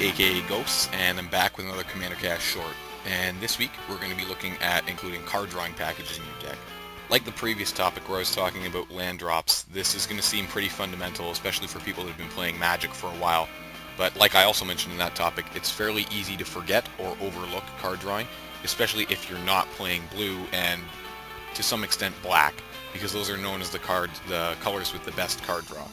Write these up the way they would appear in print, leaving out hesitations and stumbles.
aka Ghosts, and I'm back with another CommanderCast short. And this week we're going to be looking at including card drawing packages in your deck. Like the previous topic where I was talking about land drops, this is going to seem pretty fundamental, especially for people that have been playing Magic for a while. But like I also mentioned in that topic, it's fairly easy to forget or overlook card drawing, especially if you're not playing blue and to some extent black, because those are known as the colors with the best card draw.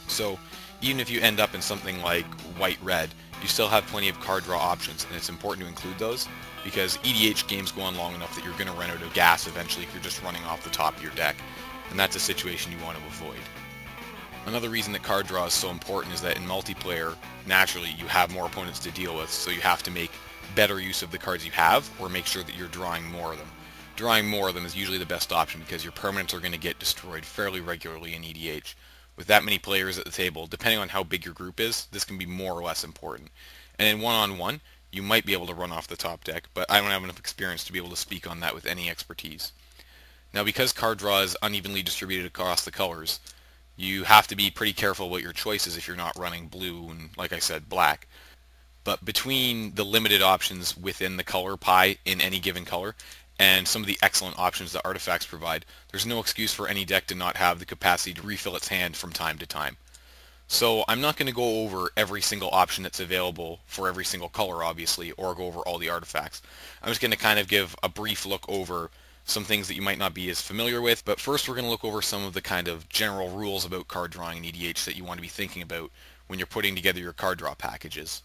So even if you end up in something like white-red, you still have plenty of card draw options, and it's important to include those because EDH games go on long enough that you're going to run out of gas eventually if you're just running off the top of your deck, and that's a situation you want to avoid. Another reason that card draw is so important is that in multiplayer, naturally, you have more opponents to deal with, so you have to make better use of the cards you have, or make sure that you're drawing more of them. Drawing more of them is usually the best option because your permanents are going to get destroyed fairly regularly in EDH. With that many players at the table, depending on how big your group is, this can be more or less important. And in one-on-one, you might be able to run off the top deck, but I don't have enough experience to be able to speak on that with any expertise. Now, because card draw is unevenly distributed across the colors, you have to be pretty careful about your choices if you're not running blue and, like I said, black. But between the limited options within the color pie in any given color, and some of the excellent options that artifacts provide, there's no excuse for any deck to not have the capacity to refill its hand from time to time. So I'm not going to go over every single option that's available for every single color, obviously, or go over all the artifacts. I'm just going to kind of give a brief look over some things that you might not be as familiar with, but first we're going to look over some of the kind of general rules about card drawing in EDH that you want to be thinking about when you're putting together your card draw packages.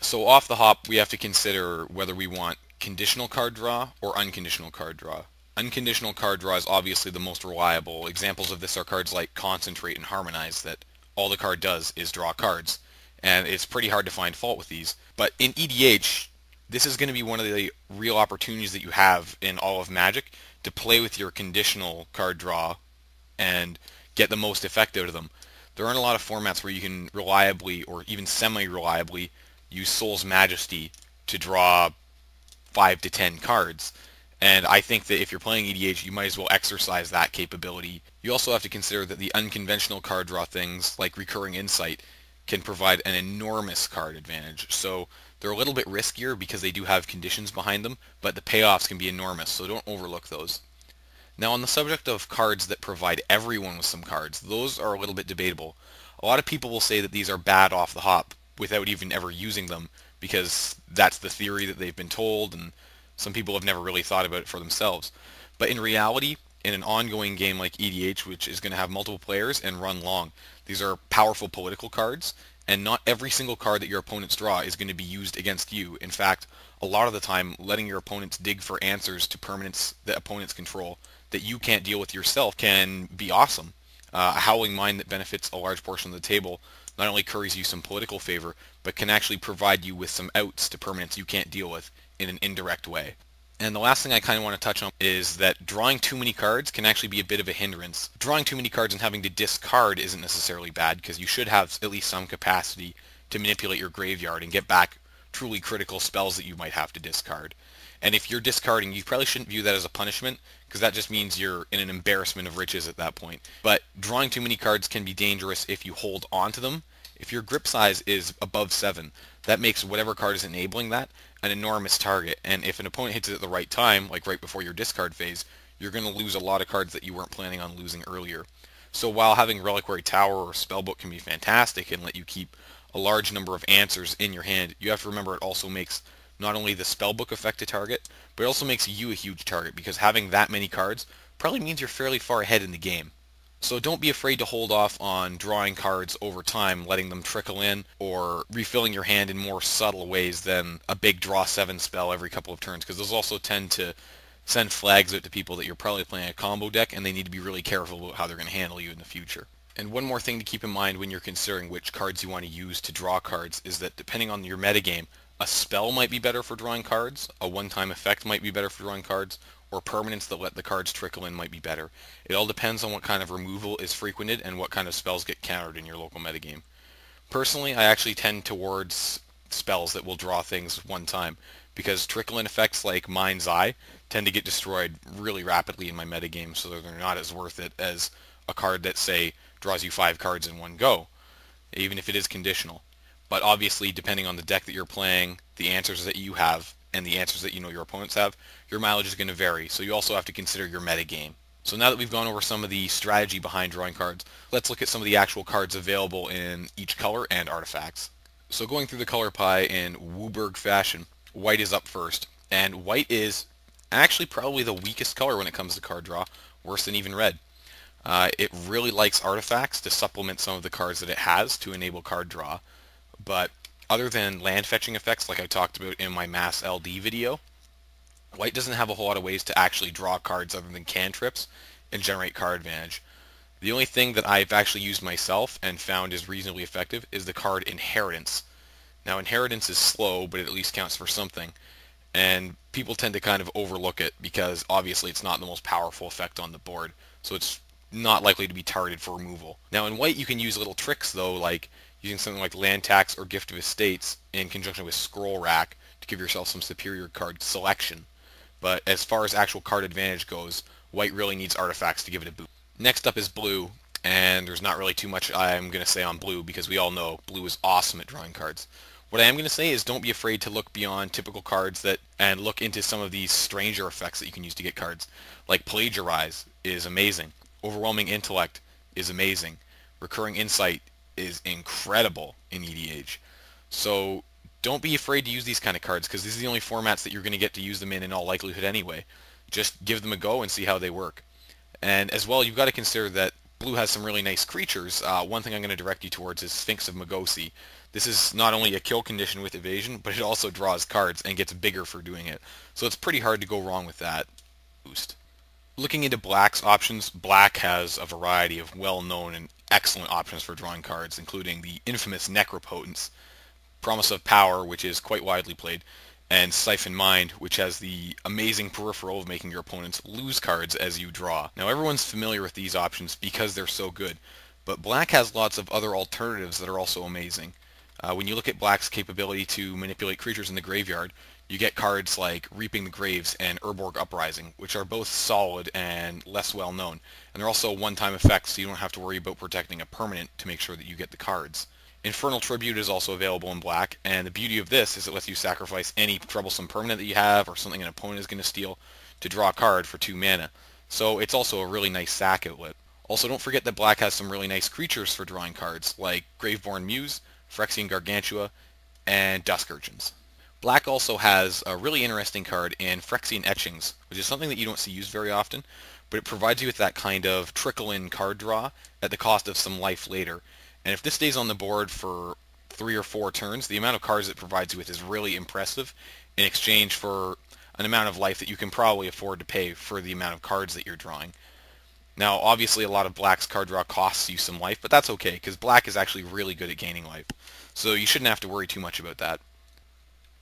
So off the hop, we have to consider whether we want conditional card draw or unconditional card draw. Unconditional card draw is obviously the most reliable. Examples of this are cards like Concentrate and Harmonize, that all the card does is draw cards, and it's pretty hard to find fault with these. But in EDH, this is going to be one of the real opportunities that you have in all of Magic to play with your conditional card draw and get the most effect out of them. There aren't a lot of formats where you can reliably or even semi-reliably use Soul's Majesty to draw 5 to 10 cards, and I think that if you're playing EDH, you might as well exercise that capability. You also have to consider that the unconventional card draw things, like Recurring Insight, can provide an enormous card advantage. So they're a little bit riskier because they do have conditions behind them, but the payoffs can be enormous, so don't overlook those. Now, on the subject of cards that provide everyone with some cards, those are a little bit debatable. A lot of people will say that these are bad off the hop without even ever using them, because that's the theory that they've been told, and some people have never really thought about it for themselves. But in reality, in an ongoing game like EDH, which is going to have multiple players and run long, these are powerful political cards, and not every single card that your opponents draw is going to be used against you. In fact, a lot of the time, letting your opponents dig for answers to permanents that opponents control that you can't deal with yourself can be awesome. A Howling Mind that benefits a large portion of the table not only curries you some political favor, but can actually provide you with some outs to permanents you can't deal with in an indirect way. And the last thing I kind of want to touch on is that drawing too many cards can actually be a bit of a hindrance. Drawing too many cards and having to discard isn't necessarily bad, because you should have at least some capacity to manipulate your graveyard and get back truly critical spells that you might have to discard. And if you're discarding, you probably shouldn't view that as a punishment, because that just means you're in an embarrassment of riches at that point. But drawing too many cards can be dangerous if you hold on to them. If your grip size is above 7, that makes whatever card is enabling that an enormous target. And if an opponent hits it at the right time, like right before your discard phase, you're going to lose a lot of cards that you weren't planning on losing earlier. So while having Reliquary Tower or Spellbook can be fantastic and let you keep a large number of answers in your hand, you have to remember it also makes not only the Spellbook affect a target, but it also makes you a huge target, because having that many cards probably means you're fairly far ahead in the game. So don't be afraid to hold off on drawing cards over time, letting them trickle in, or refilling your hand in more subtle ways than a big draw 7 spell every couple of turns, because those also tend to send flags out to people that you're probably playing a combo deck, and they need to be really careful about how they're going to handle you in the future. And one more thing to keep in mind when you're considering which cards you want to use to draw cards is that depending on your metagame, a spell might be better for drawing cards, a one-time effect might be better for drawing cards, or permanents that let the cards trickle in might be better. It all depends on what kind of removal is frequented and what kind of spells get countered in your local metagame. Personally, I actually tend towards spells that will draw things one time, because trickle-in effects like Mind's Eye tend to get destroyed really rapidly in my metagame, so they're not as worth it as a card that, say, draws you 5 cards in one go, even if it is conditional. But obviously, depending on the deck that you're playing, the answers that you have, and the answers that you know your opponents have, your mileage is going to vary. So you also have to consider your meta game. So now that we've gone over some of the strategy behind drawing cards, let's look at some of the actual cards available in each color and artifacts. So going through the color pie in Wooburg fashion, white is up first. And white is actually probably the weakest color when it comes to card draw, worse than even red. It really likes artifacts to supplement some of the cards that it has to enable card draw. But other than land fetching effects like I talked about in my Mass LD video, white doesn't have a whole lot of ways to actually draw cards other than cantrips and generate card advantage. The only thing that I've actually used myself and found is reasonably effective is the card Inheritance. Now Inheritance is slow, but it at least counts for something, and people tend to kind of overlook it because obviously it's not the most powerful effect on the board, so it's not likely to be targeted for removal. Now in white you can use little tricks though, like using something like Land Tax or Gift of Estates in conjunction with Scroll Rack to give yourself some superior card selection. But as far as actual card advantage goes, white really needs artifacts to give it a boost. Next up is blue, and there's not really too much I'm going to say on blue because we all know blue is awesome at drawing cards. What I am going to say is don't be afraid to look beyond typical cards and look into some of these stranger effects that you can use to get cards. Like Plagiarize is amazing. Overwhelming Intellect is amazing. Recurring Insight is incredible in EDH. So don't be afraid to use these kind of cards because these are the only formats that you're going to get to use them in all likelihood anyway. Just give them a go and see how they work. And as well, you've got to consider that blue has some really nice creatures. One thing I'm going to direct you towards is Sphinx of Magosi. This is not only a kill condition with evasion, but it also draws cards and gets bigger for doing it. So it's pretty hard to go wrong with that boost. Looking into black's options, black has a variety of well-known and excellent options for drawing cards, including the infamous Necropotence, Promise of Power, which is quite widely played, and Siphon Mind, which has the amazing peripheral of making your opponents lose cards as you draw. Now everyone's familiar with these options because they're so good, but black has lots of other alternatives that are also amazing. When you look at black's capability to manipulate creatures in the graveyard, you get cards like Reaping the Graves and Urborg Uprising, which are both solid and less well known. And they're also one-time effects, so you don't have to worry about protecting a permanent to make sure that you get the cards. Infernal Tribute is also available in black, and the beauty of this is it lets you sacrifice any troublesome permanent that you have or something an opponent is going to steal to draw a card for 2 mana. So it's also a really nice sack outlet. Also, don't forget that black has some really nice creatures for drawing cards, like Graveborn Muse, Phyrexian Gargantua, and Dusk Urchins. Black also has a really interesting card in Phyrexian Etchings, which is something that you don't see used very often, but it provides you with that kind of trickle-in card draw at the cost of some life later. And if this stays on the board for 3 or 4 turns, the amount of cards it provides you with is really impressive in exchange for an amount of life that you can probably afford to pay for the amount of cards that you're drawing. Now, obviously, a lot of black's card draw costs you some life, but that's okay, because black is actually really good at gaining life. So you shouldn't have to worry too much about that.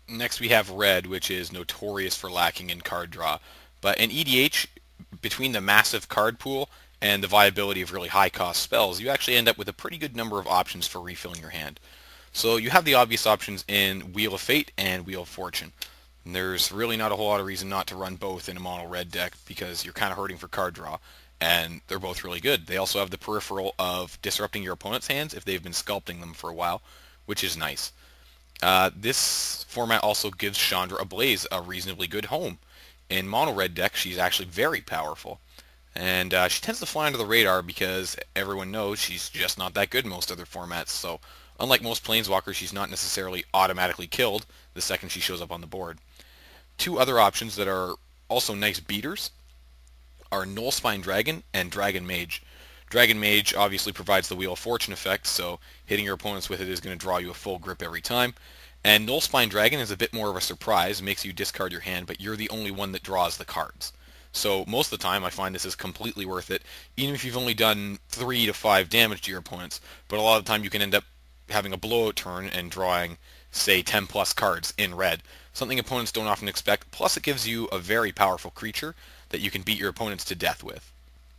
Next we have red, which is notorious for lacking in card draw. But in EDH, between the massive card pool and the viability of really high-cost spells, you actually end up with a pretty good number of options for refilling your hand. So you have the obvious options in Wheel of Fate and Wheel of Fortune. And there's really not a whole lot of reason not to run both in a mono red deck because you're kind of hurting for card draw, and they're both really good. They also have the peripheral of disrupting your opponent's hands if they've been sculpting them for a while, which is nice. This format also gives Chandra Ablaze a reasonably good home. In mono red deck, she's actually very powerful. And she tends to fly under the radar because everyone knows she's just not that good in most other formats. So unlike most planeswalkers, she's not necessarily automatically killed the second she shows up on the board. 2 other options that are also nice beaters are Nullspine Dragon and Dragon Mage. Dragon Mage obviously provides the Wheel of Fortune effect, so hitting your opponents with it is going to draw you a full grip every time. And Nullspine Dragon is a bit more of a surprise, makes you discard your hand, but you're the only one that draws the cards. So most of the time I find this is completely worth it, even if you've only done 3 to 5 damage to your opponents, but a lot of the time you can end up having a blowout turn and drawing, say, 10 plus cards in red. Something opponents don't often expect, plus it gives you a very powerful creature that you can beat your opponents to death with.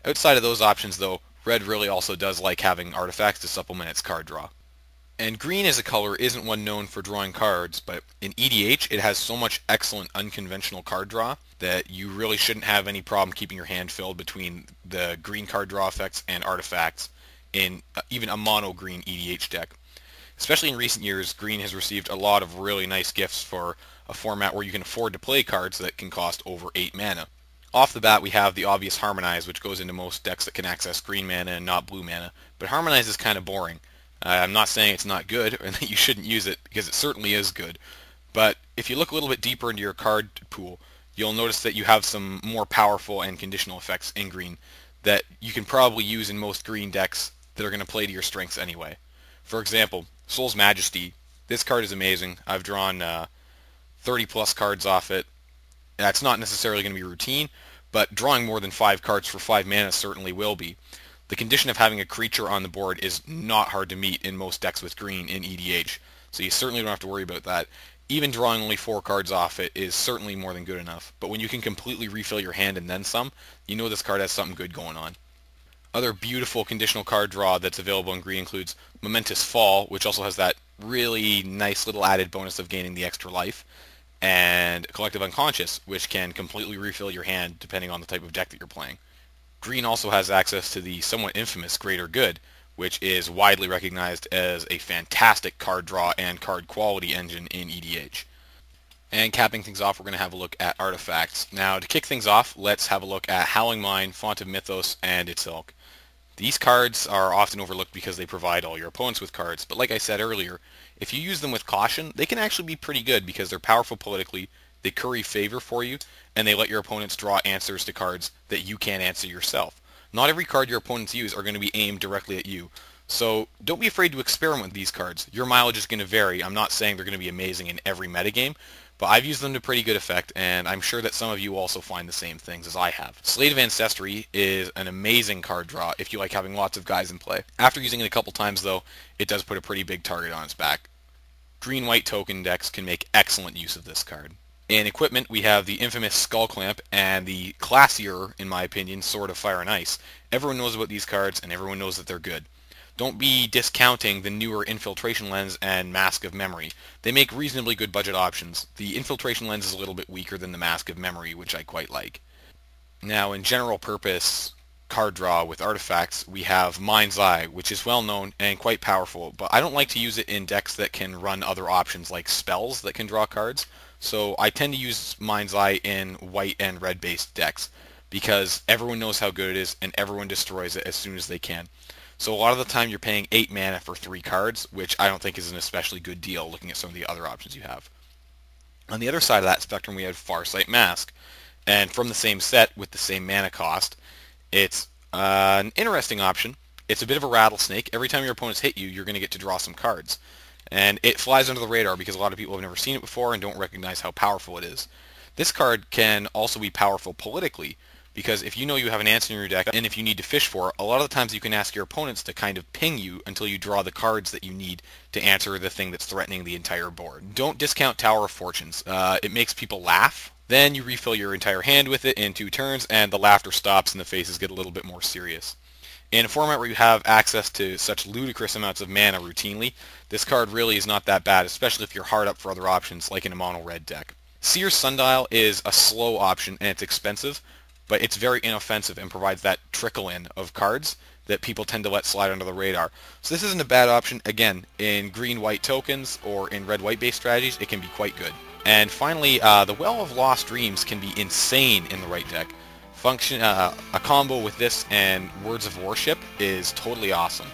Outside of those options though, red really also does like having artifacts to supplement its card draw. And green as a color isn't one known for drawing cards, but in EDH it has so much excellent unconventional card draw that you really shouldn't have any problem keeping your hand filled between the green card draw effects and artifacts in even a mono green EDH deck. Especially in recent years, Green has received a lot of really nice gifts for a format where you can afford to play cards that can cost over 8 mana. Off the bat, we have the obvious Harmonize, which goes into most decks that can access green mana and not blue mana, but Harmonize is kind of boring. I'm not saying it's not good and that you shouldn't use it, because it certainly is good, but if you look a little bit deeper into your card pool, you'll notice that you have some more powerful and conditional effects in green that you can probably use in most green decks that are going to play to your strengths anyway. For example, Soul's Majesty. This card is amazing. I've drawn 30 plus cards off it. That's not necessarily going to be routine, but drawing more than 5 cards for 5 mana certainly will be. The condition of having a creature on the board is not hard to meet in most decks with green in EDH, so you certainly don't have to worry about that. Even drawing only 4 cards off it is certainly more than good enough, but when you can completely refill your hand and then some, you know this card has something good going on. Other beautiful conditional card draw that's available in green includes Momentous Fall, which also has that really nice little added bonus of gaining the extra life, and Collective Unconscious, which can completely refill your hand depending on the type of deck that you're playing. Green also has access to the somewhat infamous Greater Good, which is widely recognized as a fantastic card draw and card quality engine in EDH. And capping things off, we're going to have a look at artifacts. Now, to kick things off, let's have a look at Howling Mine, Font of Mythos, and its ilk. These cards are often overlooked because they provide all your opponents with cards, but like I said earlier, if you use them with caution, they can actually be pretty good because they're powerful politically, they curry favor for you, and they let your opponents draw answers to cards that you can't answer yourself. Not every card your opponents use are going to be aimed directly at you, so don't be afraid to experiment with these cards. Your mileage is going to vary. I'm not saying they're going to be amazing in every metagame, but I've used them to pretty good effect, and I'm sure that some of you also find the same things as I have. Slate of Ancestry is an amazing card draw if you like having lots of guys in play. After using it a couple times, though, it does put a pretty big target on its back. Green-white token decks can make excellent use of this card. In equipment, we have the infamous Skull Clamp and the classier, in my opinion, Sword of Fire and Ice. Everyone knows about these cards, and everyone knows that they're good. Don't be discounting the newer Infiltration Lens and Mask of Memory. They make reasonably good budget options. The Infiltration Lens is a little bit weaker than the Mask of Memory, which I quite like. Now, in general purpose card draw with artifacts, we have Mind's Eye, which is well known and quite powerful, but I don't like to use it in decks that can run other options like spells that can draw cards, so I tend to use Mind's Eye in white and red based decks, because everyone knows how good it is and everyone destroys it as soon as they can. So a lot of the time you're paying 8 mana for 3 cards, which I don't think is an especially good deal looking at some of the other options you have. On the other side of that spectrum we have Farsight Mask, and from the same set with the same mana cost, it's an interesting option. It's a bit of a rattlesnake. Every time your opponents hit you, you're going to get to draw some cards. And it flies under the radar because a lot of people have never seen it before and don't recognize how powerful it is. This card can also be powerful politically, because if you know you have an answer in your deck, and if you need to fish for it, a lot of the times you can ask your opponents to kind of ping you until you draw the cards that you need to answer the thing that's threatening the entire board. Don't discount Tower of Fortunes. It makes people laugh. Then you refill your entire hand with it in 2 turns, and the laughter stops and the faces get a little bit more serious. In a format where you have access to such ludicrous amounts of mana routinely, this card really is not that bad, especially if you're hard up for other options like in a mono-red deck. Seer's Sundial is a slow option and it's expensive, but it's very inoffensive and provides that trickle-in of cards that people tend to let slide under the radar. So this isn't a bad option. Again, in green-white tokens or in red-white based strategies, it can be quite good. And finally, the Well of Lost Dreams can be insane in the right deck. A combo with this and Words of Worship is totally awesome.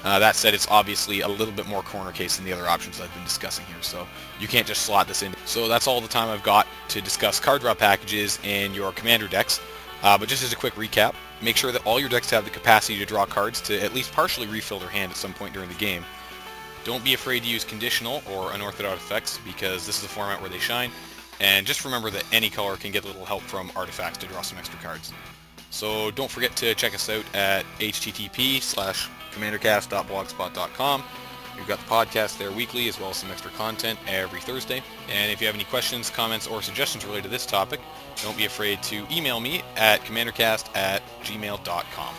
That said, it's obviously a little bit more corner case than the other options I've been discussing here, so you can't just slot this in. So that's all the time I've got to discuss card draw packages in your Commander decks. But just as a quick recap, make sure that all your decks have the capacity to draw cards to at least partially refill their hand at some point during the game. Don't be afraid to use conditional or unorthodox effects, because this is a format where they shine. And just remember that any color can get a little help from artifacts to draw some extra cards. So don't forget to check us out at http:/commandercast.blogspot.com. We've got the podcast there weekly, as well as some extra content every Thursday. And if you have any questions, comments, or suggestions related to this topic, don't be afraid to email me at commandercast@gmail.com.